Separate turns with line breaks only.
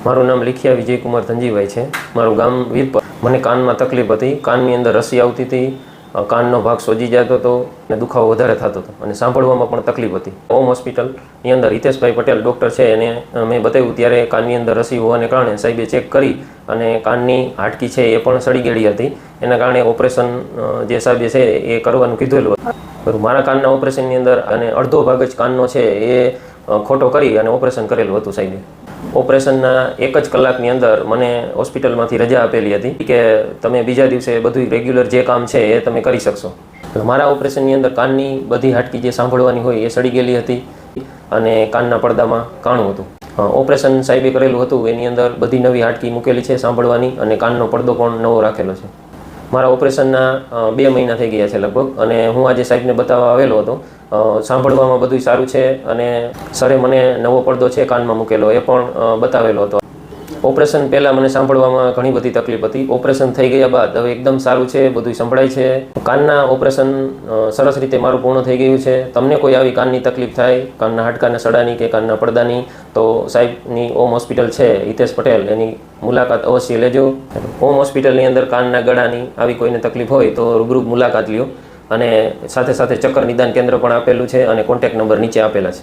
મારું નામ લીખિયા વિજયકુમાર ધનજીભાઈ છે। મારું ગામ વીરપર। મને કાનમાં તકલીફ હતી, કાનની અંદર રસી આવતી હતી, કાનનો ભાગ સોજી જતો હતો અને દુખાવો વધારે થતો હતો અને સાંભળવામાં પણ તકલીફ હતી। ઓમ હોસ્પિટલની અંદર હિતેશભાઈ પટેલ ડૉક્ટર છે, એને મેં બતાવ્યું ત્યારે કાનની અંદર રસી હોવાને કારણે સાહેબે ચેક કરી અને કાનની હાડકી છે એ પણ સડી ગયેલી હતી। એના કારણે ઓપરેશન જે સાહેબે છે એ કરવાનું કીધેલું હતું। મારા કાનના ઓપરેશનની અંદર અને અડધો ભાગ જ કાનનો છે એ ખોટો કરી અને ઓપરેશન કરેલું હતું સાહેબે। ઓપરેશનના 1 જ કલાકની અંદર મને હોસ્પિટલમાંથી રજા આપેલી હતી કે તમે બીજા દિવસે બધું રેગ્યુલર જે કામ છે એ તમે કરી શકશો। મારા ઓપરેશનની અંદર કાનની બધી હાડકી જે સાંભળવાની હોય એ સડી ગયેલી હતી અને કાનના પડદામાં કાણું હતું। ઓપરેશન સાહેબે કરેલું હતું એની અંદર બધી નવી હાડકી મૂકેલી છે સાંભળવાની અને કાનનો પડદો પણ નવો રાખેલો છે। મારા ઓપરેશનના 2 મહિના થઈ ગયા છે લગભગ અને હું આજે સાહેબને બતાવવા આવેલો હતો। સાંભળવામાં બધું સારું છે અને સરે મને નવો પડદો છે કાનમાં મૂકેલો એ પણ બતાવેલો હતો। ઓપરેશન પહેલાં મને સાંભળવામાં ઘણી બધી તકલીફ હતી। ઓપરેશન થઈ ગયા બાદ હવે એકદમ સારું છે, બધું સંભળાય છે। કાનના ઓપરેશન સરસ રીતે મારું પૂર્ણ થઈ ગયું છે। તમને કોઈ આવી કાનની તકલીફ થાય, કાનના હાડકાના સડાની કે કાનના પડદાની, તો સાહેબની ઓમ હોસ્પિટલ છે હિતેશ પટેલ, એની મુલાકાત અવશ્ય લેજો। ઓમ હોસ્પિટલની અંદર કાનના ગળાની આવી કોઈને તકલીફ હોય તો રૂબરૂ મુલાકાત લ્યો અને સાથે સાથે ચક્કર નિદાન કેન્દ્ર પણ આપેલું છે અને કોન્ટેક્ટ નંબર નીચે આપેલા છે।